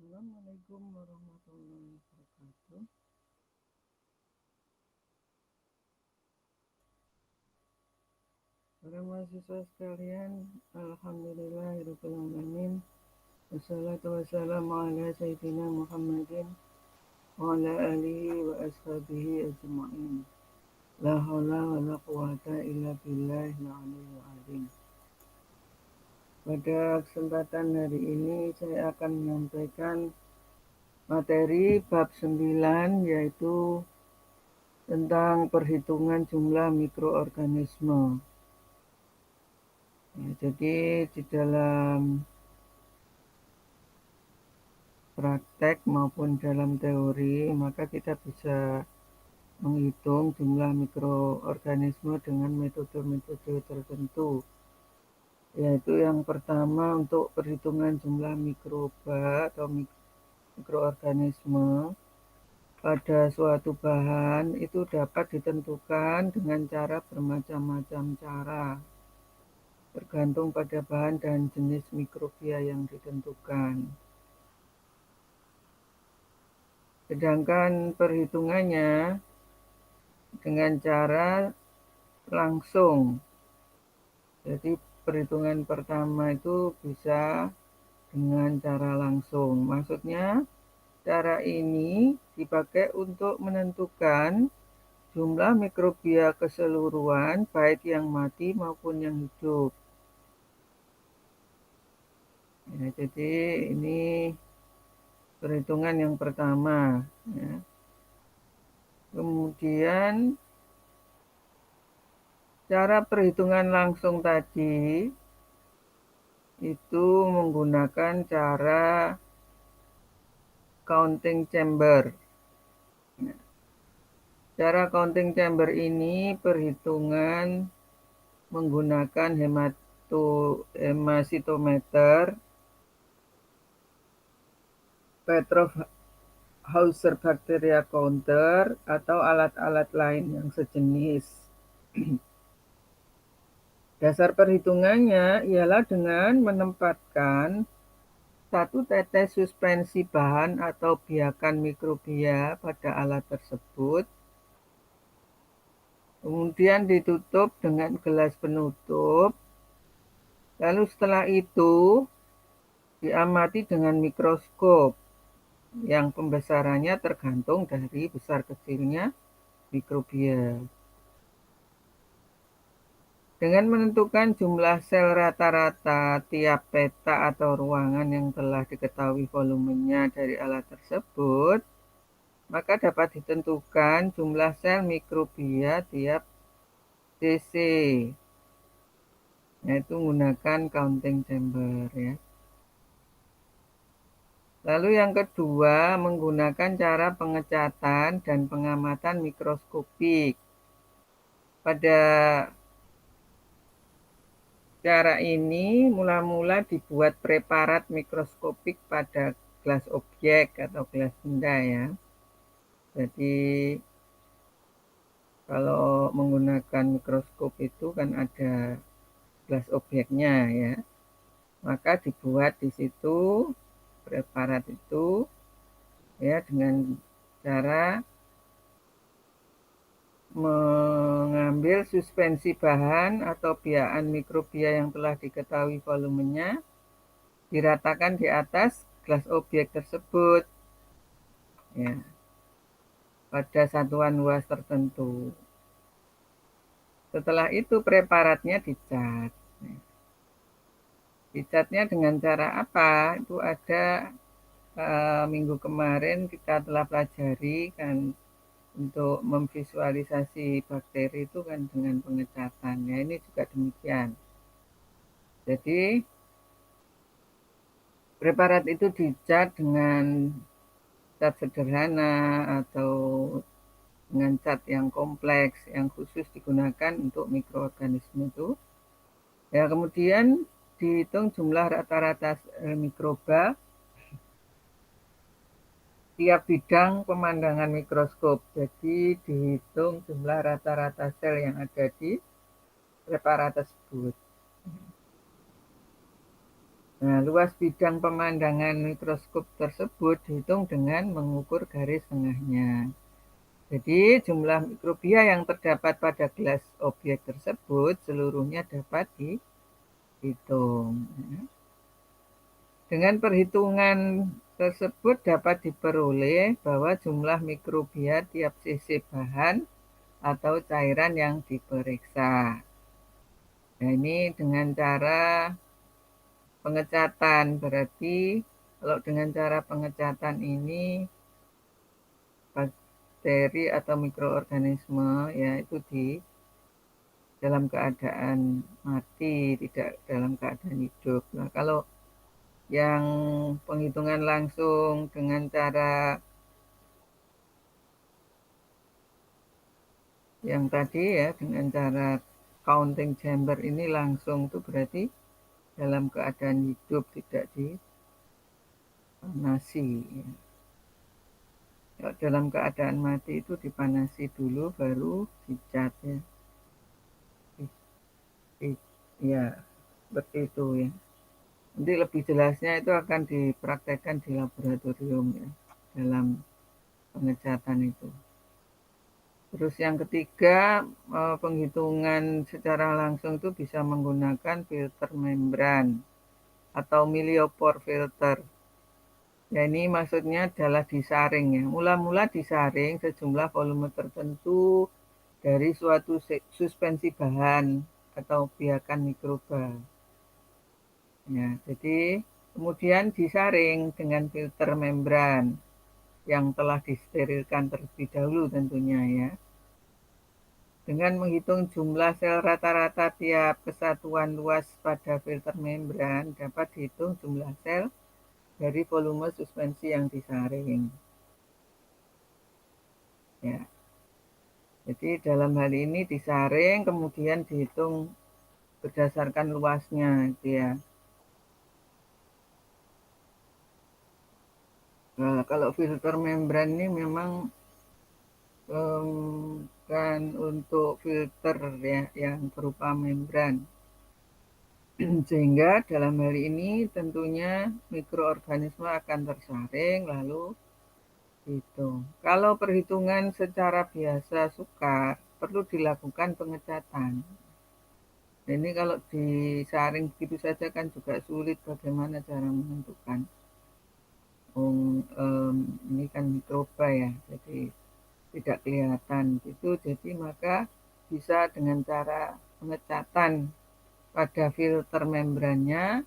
Assalamualaikum warahmatullahi wabarakatuh. Para mahasiswa sekalian, alhamdulillahirrahmanirrahim. Wassalatu wassalamu ala sayyidina Muhammadin wa ala alihi wa ashabihi ajma'in. La haula wa la quwata illa billahil aliyyil azim. Pada kesempatan hari ini saya akan menyampaikan materi bab 9, yaitu tentang perhitungan jumlah mikroorganisme. Ya, jadi di dalam praktek maupun dalam teori, maka kita bisa menghitung jumlah mikroorganisme dengan metode-metode tertentu. Yaitu yang pertama untuk perhitungan jumlah mikroba atau mikroorganisme pada suatu bahan itu dapat ditentukan dengan cara bermacam-macam cara, tergantung pada bahan dan jenis mikrobia yang ditentukan. Sedangkan perhitungannya dengan cara langsung. Jadi perhitungan pertama itu bisa dengan cara langsung. Maksudnya cara ini dipakai untuk menentukan jumlah mikrobia keseluruhan, baik yang mati maupun yang hidup. Ya, jadi ini perhitungan yang pertama. Ya. Kemudian cara perhitungan langsung tadi itu menggunakan cara counting chamber. Cara counting chamber ini perhitungan menggunakan hemasitometer, Petrov Hauser bacteria counter, atau alat-alat lain yang sejenis. Dasar perhitungannya ialah dengan menempatkan satu tetes suspensi bahan atau biakan mikrobia pada alat tersebut, kemudian ditutup dengan gelas penutup, lalu setelah itu diamati dengan mikroskop yang pembesarannya tergantung dari besar kecilnya mikrobia. Dengan menentukan jumlah sel rata-rata tiap peta atau ruangan yang telah diketahui volumenya dari alat tersebut, maka dapat ditentukan jumlah sel mikrobia tiap cc, yaitu menggunakan counting chamber. Ya. Lalu yang kedua, menggunakan cara pengecatan dan pengamatan mikroskopik. Pada cara ini mula-mula dibuat preparat mikroskopik pada gelas objek atau gelas benda, ya. Jadi kalau menggunakan mikroskop itu kan ada gelas objeknya, ya. Maka dibuat di situ preparat itu, ya, dengan cara mengambil suspensi bahan atau biakan mikrobia yang telah diketahui volumenya, diratakan di atas gelas objek tersebut, ya, pada satuan luas tertentu. Setelah itu preparatnya dicat. Dicatnya dengan cara apa? Itu ada minggu kemarin kita telah pelajari kan, untuk memvisualisasi bakteri itu kan dengan pengecatan. Ya, ini juga demikian. Jadi preparat itu dicat dengan cat sederhana atau dengan cat yang kompleks yang khusus digunakan untuk mikroorganisme itu. Ya, kemudian dihitung jumlah rata-rata mikroba tiap bidang pemandangan mikroskop. Jadi dihitung jumlah rata-rata sel yang ada di preparat tersebut. Nah, luas bidang pemandangan mikroskop tersebut dihitung dengan mengukur garis tengahnya. Jadi, jumlah mikrobia yang terdapat pada gelas objek tersebut seluruhnya dapat dihitung. Dengan perhitungan tersebut dapat diperoleh bahwa jumlah mikrobia tiap sisi bahan atau cairan yang diperiksa. Nah, ini dengan cara pengecatan. Berarti kalau dengan cara pengecatan ini bakteri atau mikroorganisme ya itu di dalam keadaan mati, tidak dalam keadaan hidup. Nah, kalau yang penghitungan langsung dengan cara yang tadi ya, dengan cara counting chamber ini langsung itu berarti dalam keadaan hidup, tidak dipanasi. Kalau dalam keadaan mati itu dipanasi dulu baru dicat ya. Ya, seperti itu ya. Nanti lebih jelasnya itu akan dipraktekkan di laboratorium ya, dalam pengecatan itu. Terus yang ketiga, penghitungan secara langsung itu bisa menggunakan filter membran atau millipore filter. Ya, ini maksudnya adalah disaring ya. Mula-mula disaring sejumlah volume tertentu dari suatu suspensi bahan atau biakan mikroba. Ya, jadi kemudian disaring dengan filter membran yang telah disterilkan terlebih dahulu tentunya ya. Dengan menghitung jumlah sel rata-rata tiap kesatuan luas pada filter membran, dapat dihitung jumlah sel dari volume suspensi yang disaring. Ya. Jadi dalam hal ini disaring, kemudian dihitung berdasarkan luasnya, gitu ya. Nah, kalau filter membran ini memang kan untuk filter ya yang berupa membran. Sehingga dalam hal ini tentunya mikroorganisme akan tersaring lalu hitung. Kalau perhitungan secara biasa sukar, perlu dilakukan pengecatan. Ini kalau disaring begitu saja kan juga sulit bagaimana cara menentukan. Ini kan mikroba ya, jadi tidak kelihatan gitu. Jadi maka bisa dengan cara pengecatan pada filter membrannya.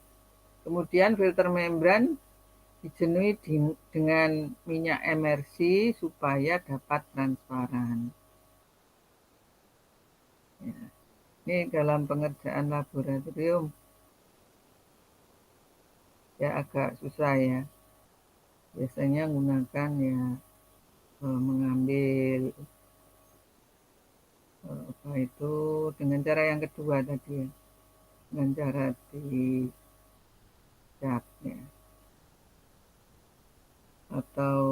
Kemudian filter membran dijenuhi dengan minyak emersi supaya dapat transparan. Ya. Ini dalam pengerjaan laboratorium ya agak susah ya. Biasanya menggunakan ya mengambil apa itu dengan cara yang kedua tadi ya, dengan cara dicat ya. Atau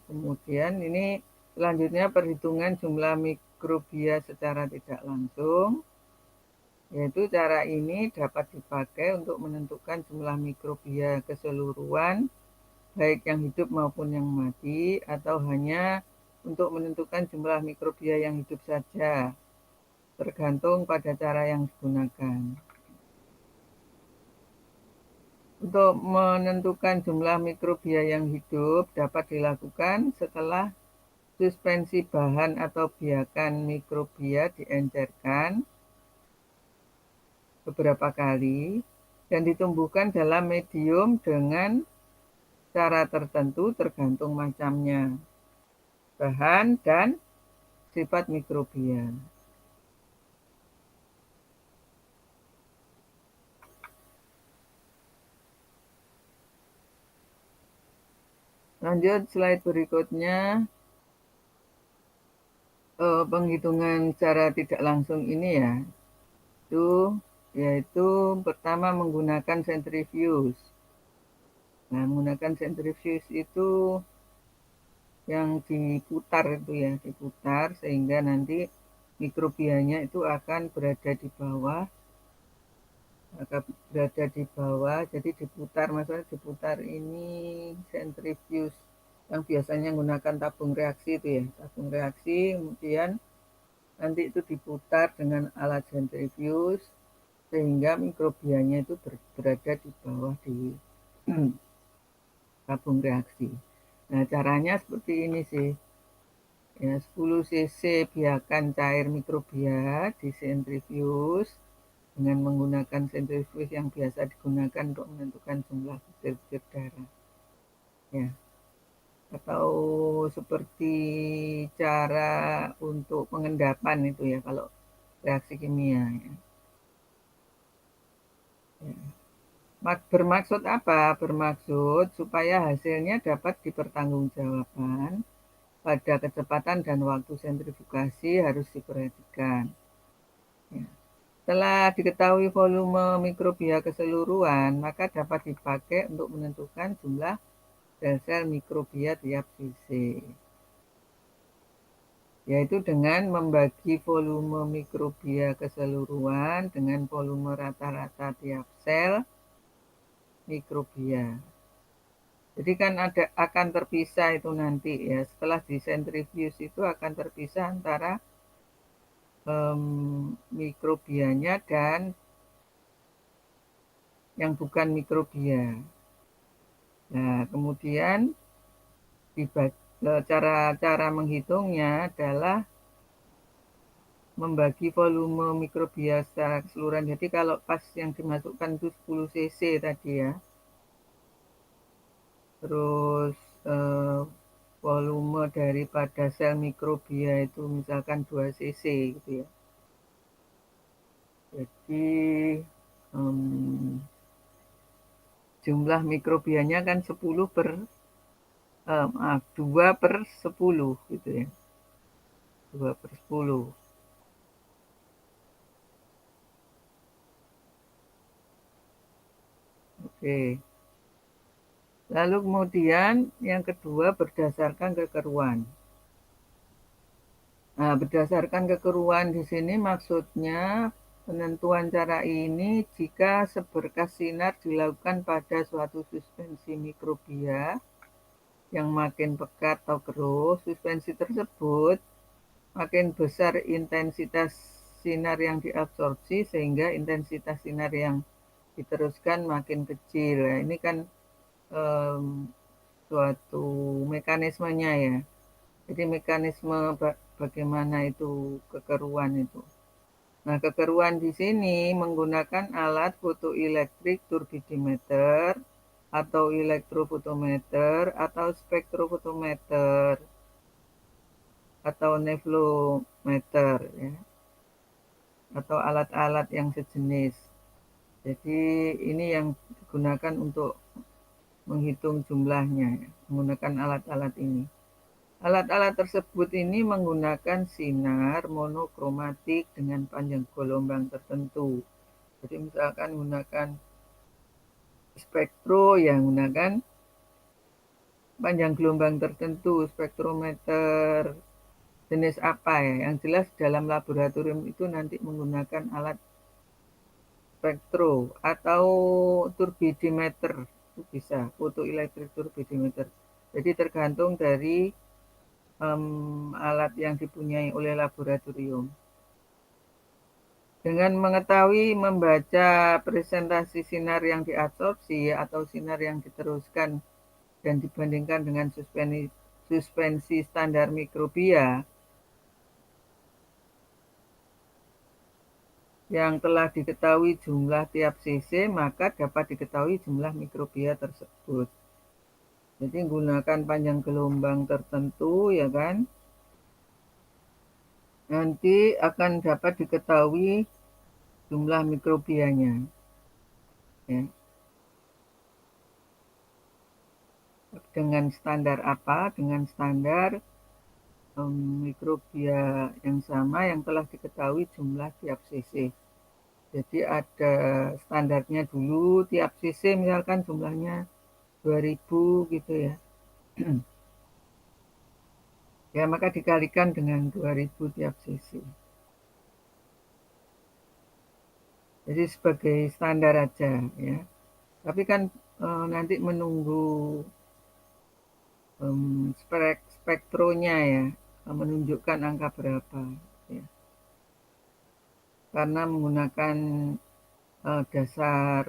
kemudian ini selanjutnya perhitungan jumlah mikrobia secara tidak langsung, yaitu cara ini dapat dipakai untuk menentukan jumlah mikrobia keseluruhan baik yang hidup maupun yang mati, atau hanya untuk menentukan jumlah mikrobia yang hidup saja, tergantung pada cara yang digunakan. Untuk menentukan jumlah mikrobia yang hidup dapat dilakukan setelah suspensi bahan atau biakan mikrobia diencerkan beberapa kali dan ditumbuhkan dalam medium dengan cara tertentu tergantung macamnya bahan dan sifat mikrobia. Lanjut slide berikutnya, penghitungan secara tidak langsung ini ya, yaitu pertama menggunakan centrifuge. Nah, menggunakan centrifuge itu yang diputar itu ya, diputar sehingga nanti mikrobianya itu akan berada di bawah maka berada di bawah, jadi diputar, maksudnya diputar ini sentrifuge yang biasanya menggunakan tabung reaksi itu ya, tabung reaksi, kemudian nanti itu diputar dengan alat sentrifuge sehingga mikrobianya itu berada di bawah di tabung reaksi. Nah, caranya seperti ini sih. Ya, 10 cc biakan cair mikrobia di sentrifuge dengan menggunakan sentrifuge yang biasa digunakan untuk menentukan jumlah butir-butir darah. Ya, atau seperti cara untuk pengendapan itu ya kalau reaksi kimia. Ya. Ya. Bermaksud apa? Bermaksud supaya hasilnya dapat dipertanggungjawabkan pada kecepatan dan waktu sentrifugasi harus diperhatikan. Ya. Setelah diketahui volume mikrobia keseluruhan, maka dapat dipakai untuk menentukan jumlah sel-sel mikrobia tiap sisi, yaitu dengan membagi volume mikrobia keseluruhan dengan volume rata-rata tiap sel mikrobia. Jadi kan akan terpisah itu nanti ya, setelah disentrifuge itu akan terpisah antara mikrobianya dan yang bukan mikrobia. Nah, kemudian cara menghitungnya adalah membagi volume mikrobia secara keseluruhan. Jadi kalau pas yang dimasukkan itu 10 cc tadi ya, terus volume daripada sel mikrobia itu misalkan 2 cc gitu ya. Jadi jumlah mikrobianya kan 10 per 2 per 10 gitu ya. 2 per 10. Oke. Lalu kemudian yang kedua berdasarkan kekeruan. Nah, berdasarkan kekeruan di sini maksudnya penentuan cara ini jika seberkas sinar dilakukan pada suatu suspensi mikrobia yang makin pekat atau keruh, suspensi tersebut makin besar intensitas sinar yang diabsorpsi sehingga intensitas sinar yang diteruskan makin kecil. Nah, ini kan suatu mekanismenya ya. Jadi mekanisme bagaimana itu kekeruan itu. Nah, kekeruan di sini menggunakan alat fotoelektrik turbidimeter atau elektrofotometer atau spektrofotometer atau neflometer ya, atau alat-alat yang sejenis. Jadi ini yang digunakan untuk menghitung jumlahnya ya, menggunakan alat-alat ini. Alat-alat tersebut ini menggunakan sinar monokromatik dengan panjang gelombang tertentu. Jadi misalkan menggunakan spektro yang menggunakan panjang gelombang tertentu, spektrometer jenis apa ya. Yang jelas dalam laboratorium itu nanti menggunakan alat spektro atau turbidimeter itu bisa, fotoelektrik turbidimeter. Jadi tergantung dari alat yang dipunyai oleh laboratorium. Dengan mengetahui membaca presentasi sinar yang diabsorpsi atau sinar yang diteruskan dan dibandingkan dengan suspensi standar mikrobia yang telah diketahui jumlah tiap cc, maka dapat diketahui jumlah mikrobia tersebut. Jadi gunakan panjang gelombang tertentu ya kan, nanti akan dapat diketahui jumlah mikrobianya ya. Dengan standar apa? Dengan standar mikrobia yang sama yang telah diketahui jumlah tiap cc. Jadi ada standarnya dulu, tiap cc misalkan jumlahnya 2000 gitu ya. Ya, maka dikalikan dengan 2000 tiap cc. Jadi sebagai standar aja ya. Tapi kan nanti menunggu spektronya ya, menunjukkan angka berapa ya. Karena menggunakan dasar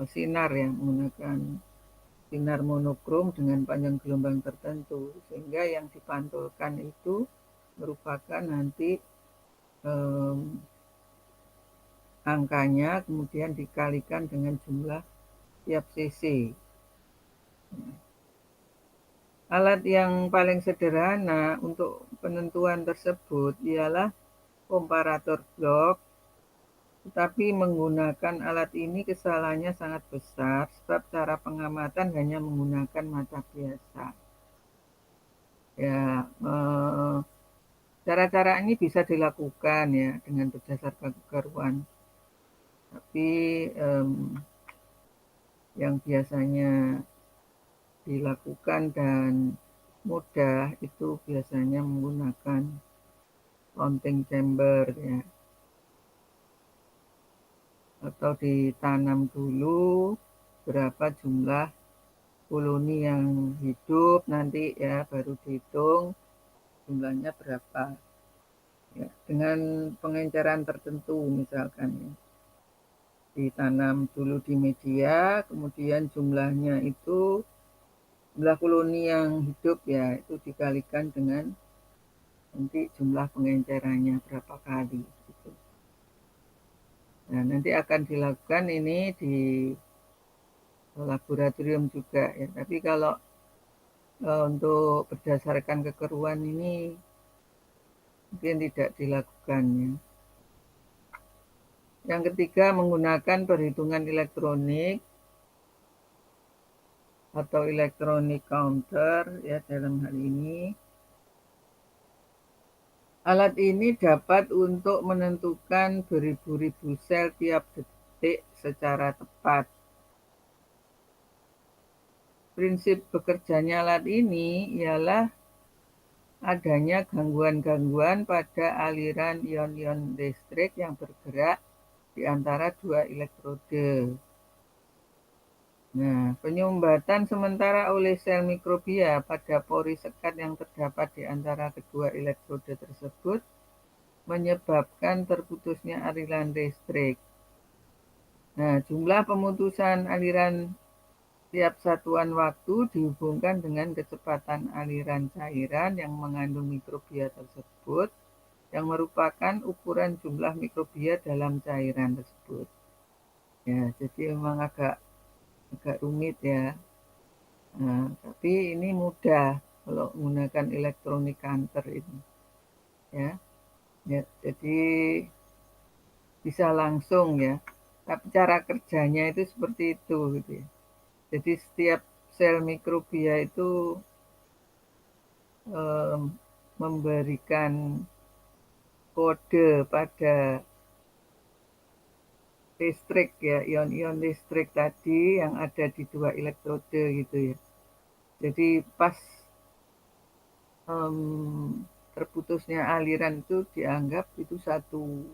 sinar ya, menggunakan sinar monokrom dengan panjang gelombang tertentu, sehingga yang dipantulkan itu merupakan nanti angkanya kemudian dikalikan dengan jumlah tiap cc. Alat yang paling sederhana untuk penentuan tersebut ialah komparator blok, tetapi menggunakan alat ini kesalahannya sangat besar sebab cara pengamatan hanya menggunakan mata biasa. Ya, cara-cara ini bisa dilakukan ya dengan berdasarkan kekeruan. Tapi yang biasanya dilakukan dan mudah itu biasanya menggunakan mounting chamber ya, atau ditanam dulu berapa jumlah koloni yang hidup, nanti ya baru dihitung jumlahnya berapa ya, dengan pengenceran tertentu misalkan ya. Ditanam dulu di media, kemudian jumlahnya itu jumlah koloni yang hidup ya itu dikalikan dengan nanti jumlah pengencerannya berapa kali gitu. Nah, nanti akan dilakukan ini di laboratorium juga ya. Tapi kalau untuk berdasarkan kekeruan ini mungkin tidak dilakukan ya. Yang ketiga, menggunakan perhitungan elektronik atau electronic counter ya dalam hal ini. Alat ini dapat untuk menentukan beribu-ribu sel tiap detik secara tepat. Prinsip bekerjanya alat ini ialah adanya gangguan-gangguan pada aliran ion-ion listrik yang bergerak di antara dua elektrode. Nah, penyumbatan sementara oleh sel mikrobia pada pori sekat yang terdapat di antara kedua elektrode tersebut menyebabkan terputusnya aliran listrik. Nah, jumlah pemutusan aliran tiap satuan waktu dihubungkan dengan kecepatan aliran cairan yang mengandung mikrobia tersebut, yang merupakan ukuran jumlah mikrobia dalam cairan tersebut. Ya, jadi memang agak rumit ya. Nah, tapi ini mudah kalau menggunakan elektronik counter ini. Ya, ya, jadi bisa langsung ya. Tapi cara kerjanya itu seperti itu gitu ya. Jadi setiap sel mikrobia itu memberikan kode pada listrik ya, ion-ion listrik tadi yang ada di dua elektrode gitu ya. Jadi pas terputusnya aliran itu dianggap itu satu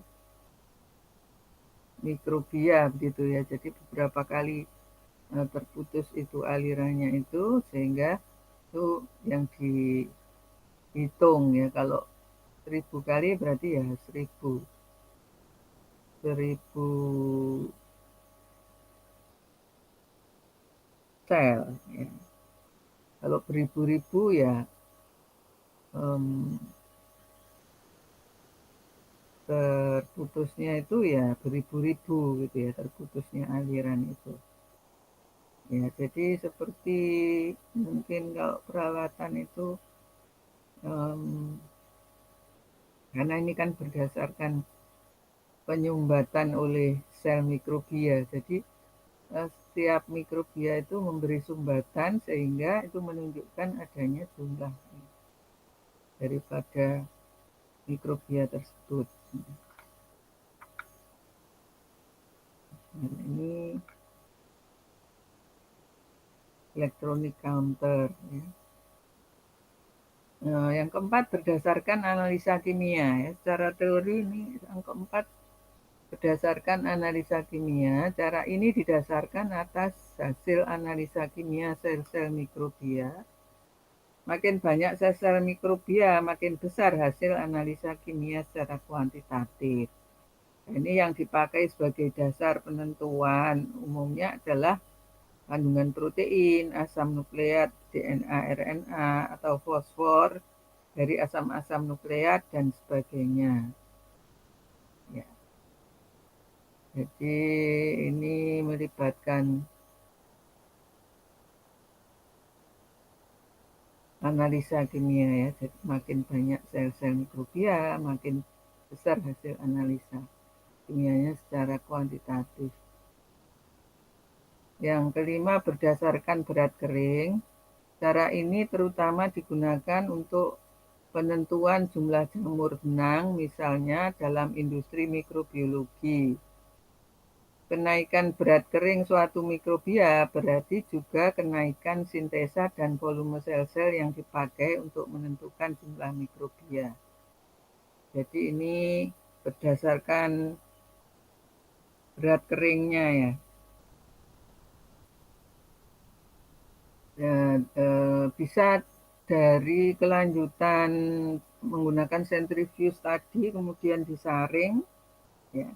mikrobia begitu ya. Jadi beberapa kali terputus itu alirannya itu sehingga itu yang dihitung ya. Kalau 1000 kali berarti ya 1000 sel ya. Kalau beribu-ribu ya terputusnya itu ya beribu-ribu gitu ya, terputusnya aliran itu. Ya, jadi seperti mungkin kalau perawatan itu karena ini kan berdasarkan penyumbatan oleh sel mikrobia. Jadi setiap mikrobia itu memberi sumbatan sehingga itu menunjukkan adanya jumlah daripada mikrobia tersebut. Nah, ini electronic counter ya. Nah, yang keempat berdasarkan analisa kimia ya. Secara teori ini yang keempat berdasarkan analisa kimia. Cara ini didasarkan atas hasil analisa kimia sel-sel mikrobia. Makin banyak sel-sel mikrobia, makin besar hasil analisa kimia secara kuantitatif. Ini yang dipakai sebagai dasar penentuan umumnya adalah kandungan protein, asam nukleat, DNA, RNA, atau fosfor dari asam-asam nukleat dan sebagainya. Ya. Jadi ini melibatkan analisa kimia ya. Jadi makin banyak sel-sel mikrobia, makin besar hasil analisa kimianya secara kuantitatif. Yang kelima, berdasarkan berat kering. Cara ini terutama digunakan untuk penentuan jumlah jamur benang, misalnya dalam industri mikrobiologi. Kenaikan berat kering suatu mikrobia berarti juga kenaikan sintesa dan volume sel-sel yang dipakai untuk menentukan jumlah mikrobia. Jadi ini berdasarkan berat keringnya ya. Dan bisa dari kelanjutan menggunakan sentrifuge tadi, kemudian disaring, ya,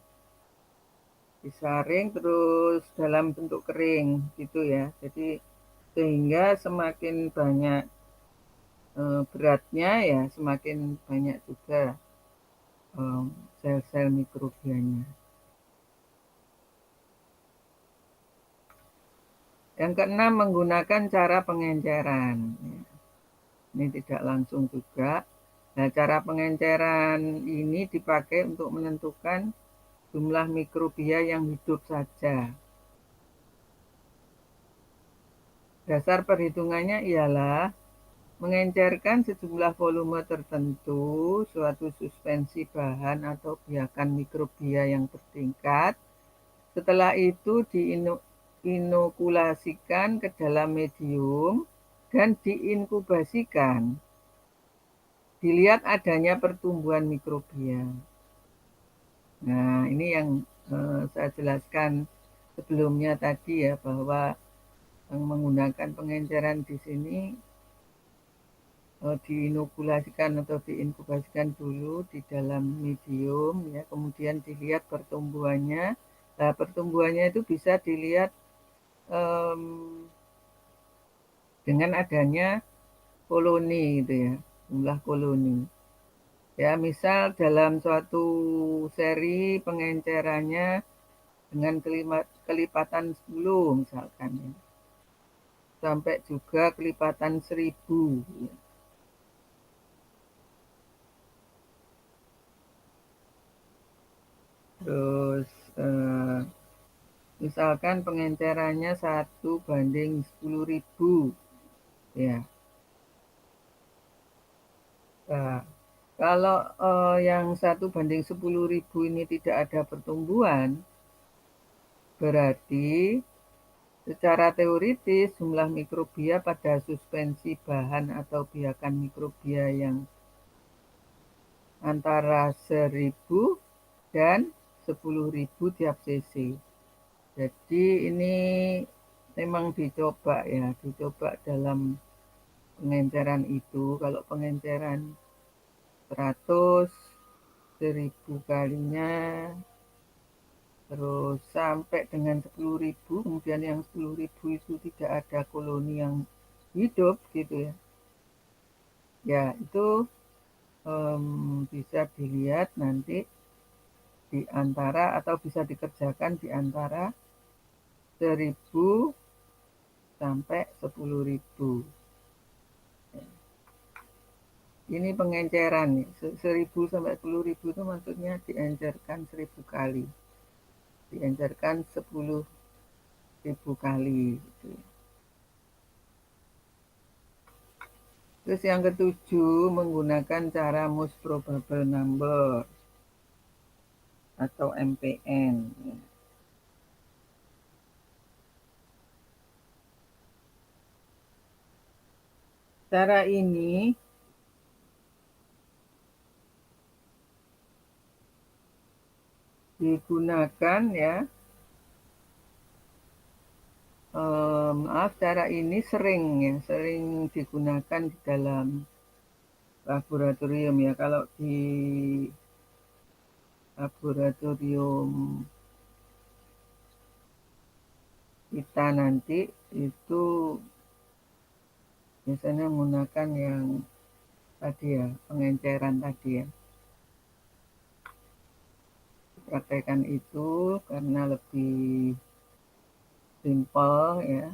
disaring terus dalam bentuk kering gitu ya. Jadi sehingga semakin banyak beratnya ya, semakin banyak juga sel-sel mikrobianya. Yang keenam, menggunakan cara pengenceran. Ini tidak langsung juga. Nah, cara pengenceran ini dipakai untuk menentukan jumlah mikrobia yang hidup saja. Dasar perhitungannya ialah mengencerkan sejumlah volume tertentu suatu suspensi bahan atau biakan mikrobia yang bertingkat. Setelah itu diinokulasikan ke dalam medium dan diinkubasikan. Dilihat adanya pertumbuhan mikrobia. Nah, ini yang saya jelaskan sebelumnya tadi ya, bahwa yang menggunakan pengenceran di sini diinokulasikan atau diinkubasikan dulu di dalam medium ya, kemudian dilihat pertumbuhannya. Nah, pertumbuhannya itu bisa dilihat dengan adanya koloni gitu ya, jumlah koloni. Ya, misal dalam suatu seri pengencerannya dengan kelipatan 10 misalkan ya, sampai juga kelipatan 1000 ya. Terus misalkan pengencerannya 1:10.000 ya. Nah, kalau yang 1:10.000 ini tidak ada pertumbuhan, berarti secara teoritis jumlah mikrobia pada suspensi bahan atau biakan mikrobia yang antara 1000 dan 10.000 tiap cc. Jadi ini memang dicoba ya, dicoba dalam pengenceran itu. Kalau pengenceran 100, 1000 kalinya, terus sampai dengan 10.000, kemudian yang 10.000 itu tidak ada koloni yang hidup gitu ya. Ya, itu bisa dilihat nanti di antara atau bisa dikerjakan di antara 1000 sampai 10.000. Ini pengenceran nih, 1000 sampai 10.000 itu maksudnya diencerkan 1000 kali. Diencerkan 10.000 kali gitu. Terus yang ketujuh, menggunakan cara most probable number atau MPN. Cara ini digunakan ya, maaf, cara ini sering ya, sering digunakan di dalam laboratorium ya. Kalau di laboratorium kita nanti itu biasanya menggunakan yang tadi ya, pengenceran tadi ya. Praktekkan itu karena lebih simpel ya.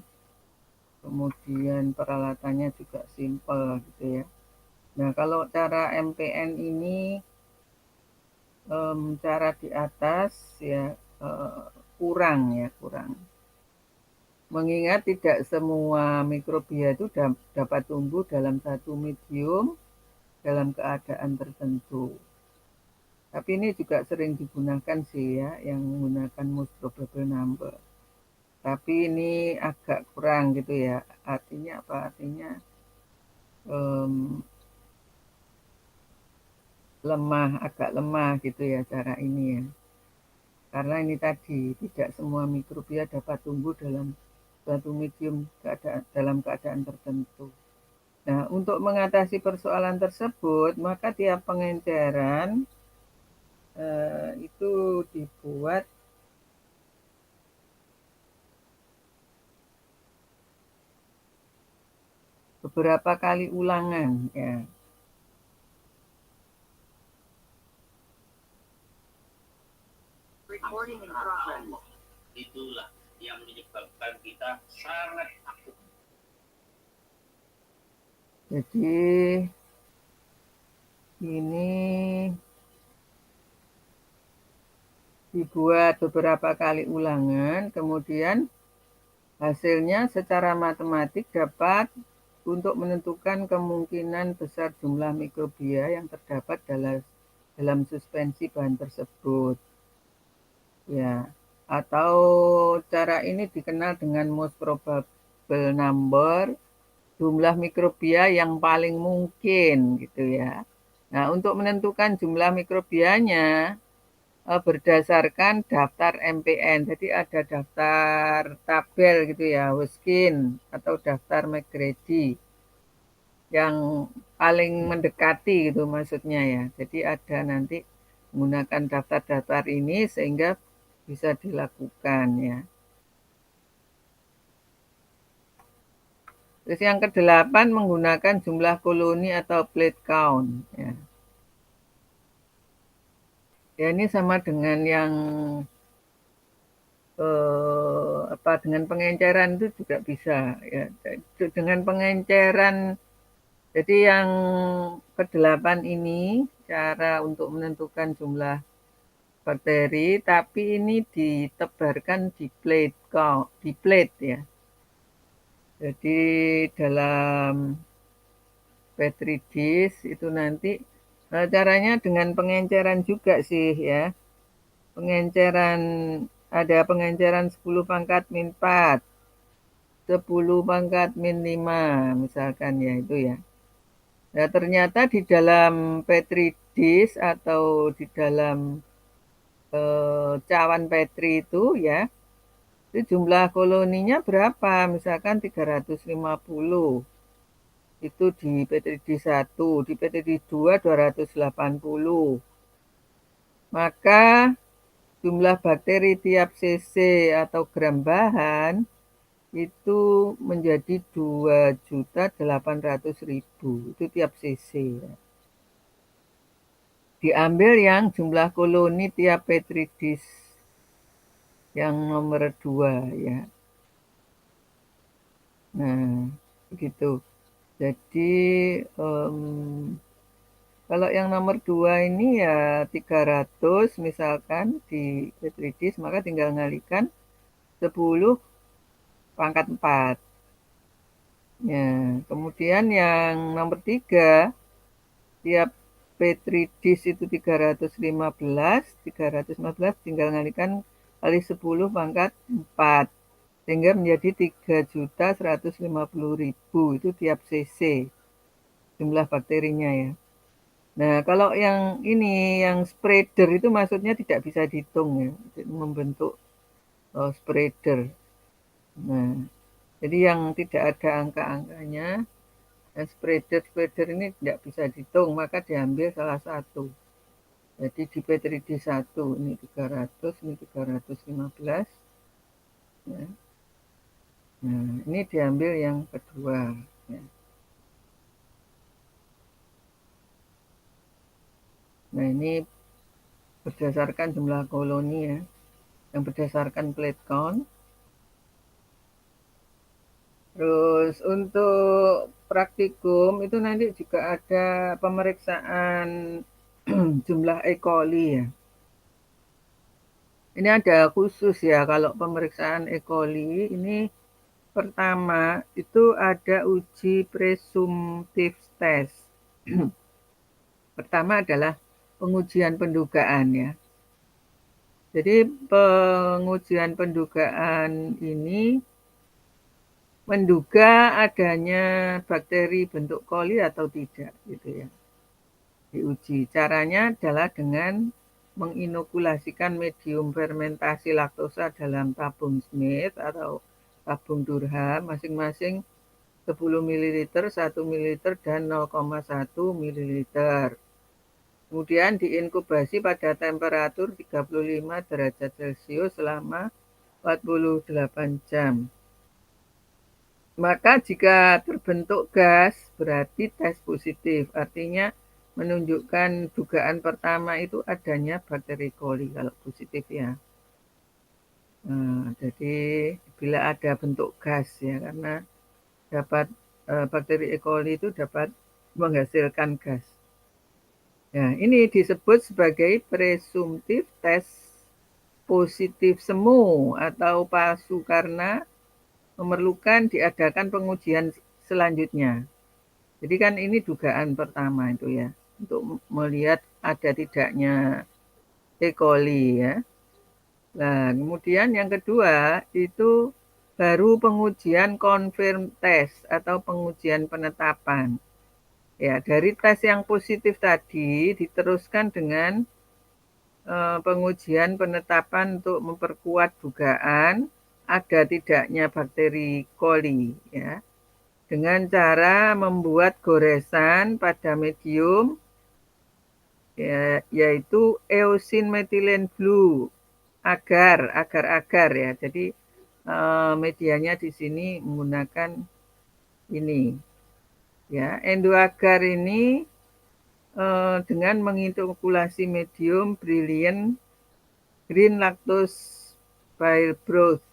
Kemudian peralatannya juga simpel gitu ya. Nah, kalau cara MPN ini cara di atas ya kurang ya, kurang. Mengingat tidak semua mikrobia itu dapat tumbuh dalam satu medium dalam keadaan tertentu. Tapi ini juga sering digunakan sih ya, yang menggunakan most probable number. Tapi ini agak kurang gitu ya. Artinya apa? Artinya lemah, agak lemah gitu ya cara ini ya. Karena ini tadi tidak semua mikrobia dapat tumbuh dalam suatu medium dalam keadaan tertentu. Nah, untuk mengatasi persoalan tersebut, maka tiap pengenceran itu dibuat beberapa kali ulangan ya. Itulah yang menyebabkan kita sangat takut. Jadi ini dibuat beberapa kali ulangan, kemudian hasilnya secara matematik dapat untuk menentukan kemungkinan besar jumlah mikrobia yang terdapat dalam suspensi bahan tersebut. Ya, atau cara ini dikenal dengan most probable number, jumlah mikrobia yang paling mungkin gitu ya. Nah, untuk menentukan jumlah mikrobianya berdasarkan daftar MPN. Jadi ada daftar tabel gitu ya, Weskin atau daftar McGrady yang paling mendekati gitu maksudnya ya. Jadi ada nanti menggunakan daftar-daftar ini sehingga bisa dilakukan ya. Terus yang kedelapan menggunakan jumlah koloni atau plate count ya. Ya ini sama dengan yang dengan pengenceran itu juga bisa ya. Dengan pengenceran, jadi yang kedelapan ini cara untuk menentukan jumlah bakteri, tapi ini ditebarkan di plate ya. Jadi dalam petri dish itu nanti caranya dengan pengenceran juga sih ya. Pengenceran ada pengenceran 10 pangkat min 4, 10 pangkat min 5 misalkan ya itu ya. Nah, ternyata di dalam petri dish atau di dalam cawan petri itu ya, itu jumlah koloninya berapa? Misalkan 350. Itu di petri dish 1, di petri dish 2 280. Maka jumlah bakteri tiap cc atau gram bahan itu menjadi 2.800.000. Itu tiap cc ya. Diambil yang jumlah koloni tiap petri dish yang nomor 2 ya. Nah, begitu. Jadi kalau yang nomor 2 ini ya 300 misalkan di petri dish, maka tinggal ngalikan 10 pangkat 4. Ya, kemudian yang nomor 3, tiap petri dish itu 315 tinggal ngalikan kali 10 pangkat 4. Sehingga menjadi 3.150.000 itu tiap cc jumlah bakterinya ya. Nah, kalau yang ini, yang spreader itu maksudnya tidak bisa dihitung ya, membentuk spreader. Nah, jadi yang tidak ada angka-angkanya, spreader ini tidak bisa dihitung, maka diambil salah satu. Jadi di P3D1 ini 300, ini 315. Ya. Nah, ini diambil yang kedua. Ya. Nah, ini berdasarkan jumlah koloni ya, yang berdasarkan plate count. Terus untuk praktikum itu nanti juga ada pemeriksaan jumlah E. coli ya. Ini ada khusus ya kalau pemeriksaan E. coli ini pertama itu ada uji presumptif test. Pertama adalah pengujian pendugaan ya. Jadi pengujian pendugaan ini menduga adanya bakteri bentuk coli atau tidak gitu ya. Diuji. Caranya adalah dengan menginokulasikan medium fermentasi laktosa dalam tabung Smith atau tabung Durham masing-masing 10 ml, 1 ml, dan 0,1 ml. Kemudian diinkubasi pada temperatur 35 derajat Celcius selama 48 jam. Maka jika terbentuk gas, berarti tes positif. Artinya menunjukkan dugaan pertama itu adanya bakteri coli kalau positif ya. Nah, jadi bila ada bentuk gas ya, karena dapat bakteri E. coli itu dapat menghasilkan gas. Nah, ini disebut sebagai presumptif tes positif semu atau palsu karena memerlukan diadakan pengujian selanjutnya. Jadi kan ini dugaan pertama itu ya, untuk melihat ada tidaknya E. coli ya. Nah, kemudian yang kedua itu baru pengujian confirm test atau pengujian penetapan. Ya, dari tes yang positif tadi diteruskan dengan pengujian penetapan untuk memperkuat dugaan ada tidaknya bakteri coli ya. Dengan cara membuat goresan pada medium ya, yaitu eosin methylene blue agar ya. Jadi medianya di sini menggunakan ini ya. Endoagar ini dengan menginokulasi medium brilliant green lactose bile broth.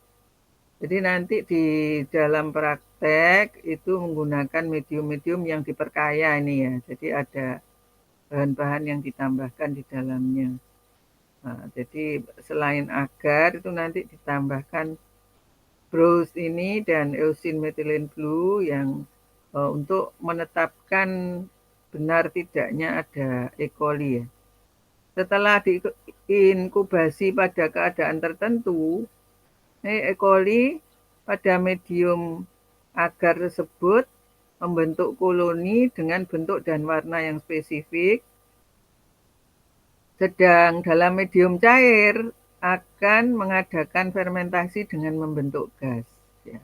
Jadi nanti di dalam praktek itu menggunakan medium-medium yang diperkaya ini ya. Jadi ada bahan-bahan yang ditambahkan di dalamnya. Nah, jadi selain agar itu nanti ditambahkan broth ini dan eosin methylene blue yang untuk menetapkan benar tidaknya ada E. coli ya. Setelah diinkubasi pada keadaan tertentu, E. coli pada medium agar tersebut membentuk koloni dengan bentuk dan warna yang spesifik, sedang dalam medium cair akan mengadakan fermentasi dengan membentuk gas. Ya.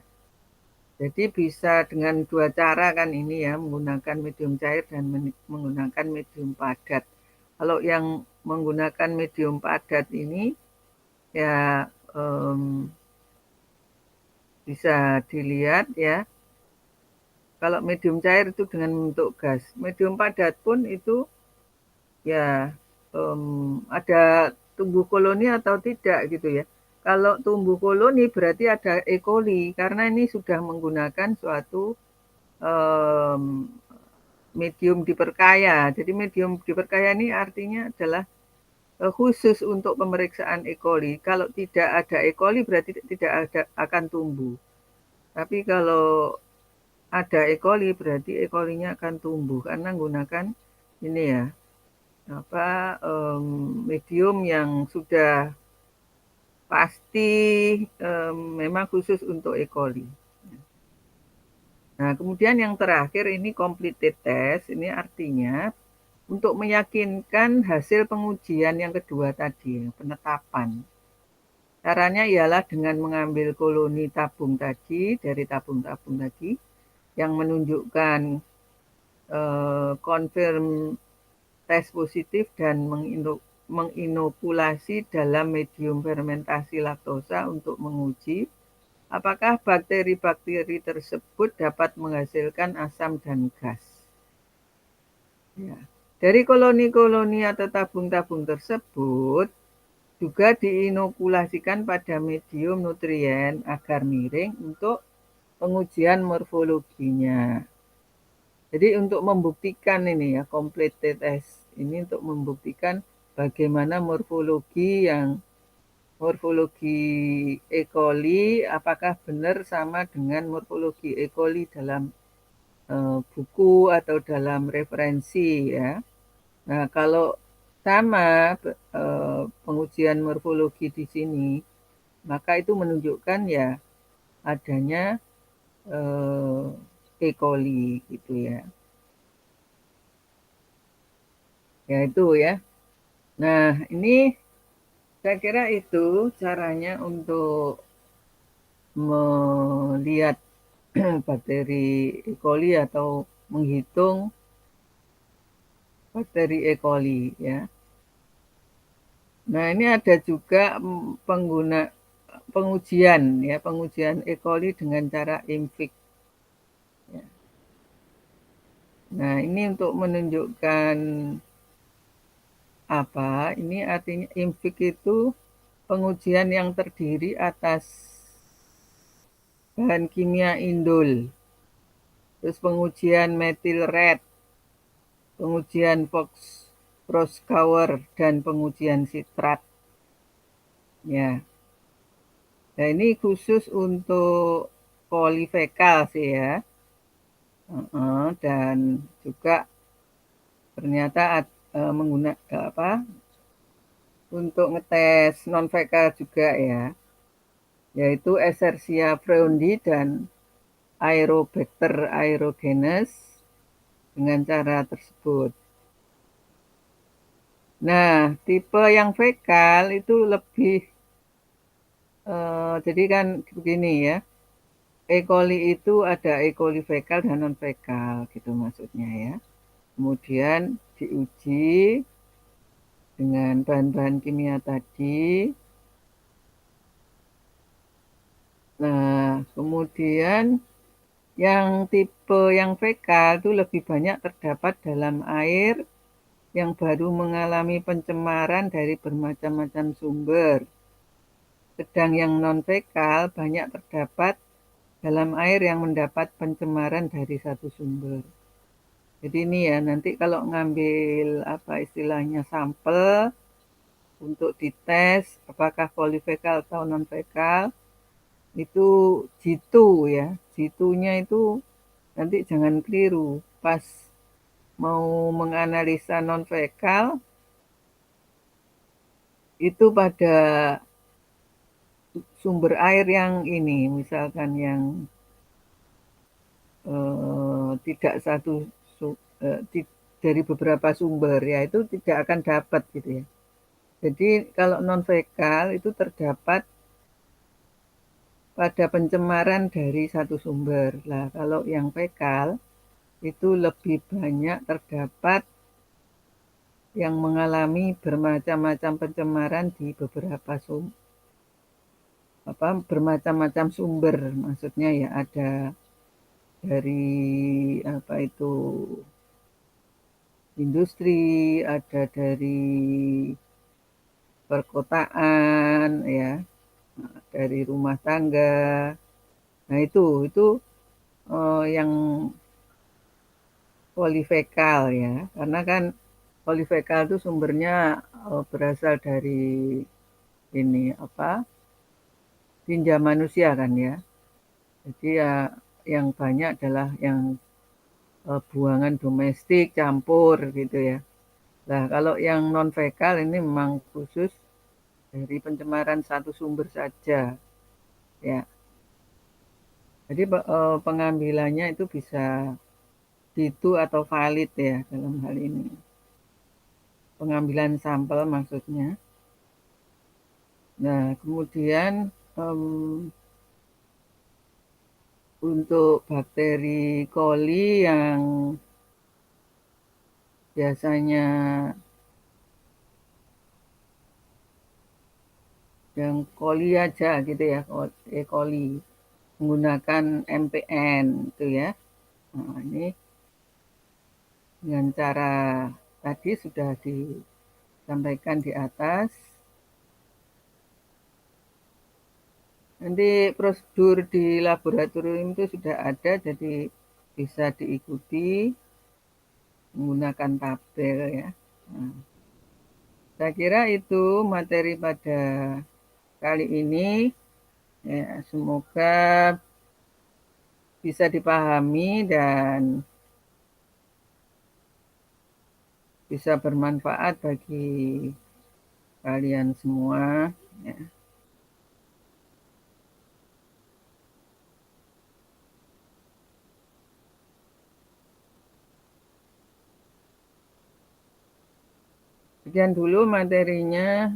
Jadi bisa dengan dua cara kan ini ya, menggunakan medium cair dan menggunakan medium padat. Kalau yang menggunakan medium padat ini ya bisa dilihat ya. Kalau medium cair itu dengan membentuk gas. Medium padat pun itu ya ada tumbuh koloni atau tidak gitu ya. Kalau tumbuh koloni berarti ada E. coli karena ini sudah menggunakan suatu medium diperkaya. Jadi medium diperkaya ini artinya adalah khusus untuk pemeriksaan E. coli. Kalau tidak ada E. coli berarti tidak akan tumbuh. Tapi kalau ada E. coli berarti E. coli-nya akan tumbuh karena menggunakan ini ya medium yang sudah pasti memang khusus untuk E. coli. Nah, kemudian yang terakhir ini completed test, ini artinya untuk meyakinkan hasil pengujian yang kedua tadi, penetapan. Caranya ialah dengan mengambil koloni tabung tadi, dari tabung-tabung tadi, yang menunjukkan confirm tes positif dan menginokulasi dalam medium fermentasi laktosa untuk menguji apakah bakteri-bakteri tersebut dapat menghasilkan asam dan gas. Ya. Dari koloni-koloni atau tabung-tabung tersebut juga diinokulasikan pada medium nutrien agar miring untuk pengujian morfologinya. Jadi untuk membuktikan ini ya, complete test ini untuk membuktikan bagaimana morfologi E. coli apakah benar sama dengan morfologi E. coli dalam buku atau dalam referensi ya. Nah, kalau sama pengujian morfologi di sini, maka itu menunjukkan ya adanya E. coli gitu ya. Ya itu ya. Nah, ini saya kira itu caranya untuk melihat bakteri E. coli atau menghitung bakteri E. coli ya. Nah, ini ada juga pengujian ya, pengujian E. coli dengan cara IMFIC. Ya. Nah, ini untuk menunjukkan apa? Ini artinya IMFIC itu pengujian yang terdiri atas bahan kimia indol, terus pengujian methyl red, pengujian Proskauer, dan pengujian sitrat. Ya, nah ini khusus untuk polifekal sih ya. Dan juga ternyata menggunakan apa untuk ngetes non fekal juga ya, yaitu Escherichia fruendi dan Aerobacter aerogenes dengan cara tersebut. Nah, tipe yang fekal itu lebih jadi kan begini ya. E. coli itu ada E. coli fekal dan non fekal gitu maksudnya ya. Kemudian diuji dengan bahan-bahan kimia tadi. Nah, kemudian yang tipe yang fekal itu lebih banyak terdapat dalam air yang baru mengalami pencemaran dari bermacam-macam sumber. Sedang yang non-fekal banyak terdapat dalam air yang mendapat pencemaran dari satu sumber. Jadi ini ya, nanti kalau ngambil apa istilahnya sampel untuk dites apakah polifekal atau non-fekal, itu jitu ya. Jitunya itu nanti jangan keliru. Pas mau menganalisa non-fekal, itu pada sumber air yang ini, misalkan yang tidak satu dari beberapa sumber ya itu tidak akan dapat gitu ya. Jadi kalau non fekal itu terdapat pada pencemaran dari satu sumber. Lah kalau yang fekal itu lebih banyak terdapat yang mengalami bermacam-macam pencemaran di beberapa bermacam-macam sumber. Maksudnya ya ada dari apa itu industri, ada dari perkotaan ya, dari rumah tangga. Nah, itu yang polifekal ya. Karena kan polifekal itu sumbernya berasal dari ini apa? Tinja manusia kan ya. Jadi ya yang banyak adalah yang buangan domestik campur gitu ya. Nah, kalau yang non fekal ini memang khusus dari pencemaran satu sumber saja, ya. Jadi pengambilannya itu bisa jitu atau valid ya dalam hal ini. pengambilan sampel maksudnya. Nah, kemudian untuk bakteri coli biasanya yang coli aja gitu ya, E. coli menggunakan MPN itu ya. Nah, ini dengan cara tadi sudah disampaikan di atas. Nanti prosedur di laboratorium itu sudah ada, jadi bisa diikuti menggunakan tabel ya. Nah, saya kira itu materi pada kali ini. Ya, semoga bisa dipahami dan bisa bermanfaat bagi kalian semua. Ya. Sekian dulu materinya.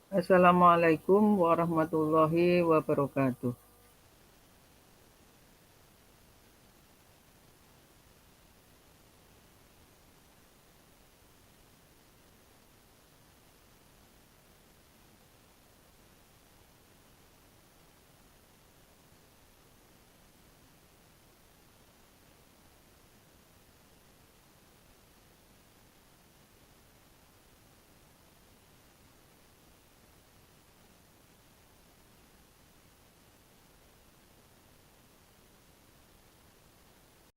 Assalamualaikum warahmatullahi wabarakatuh.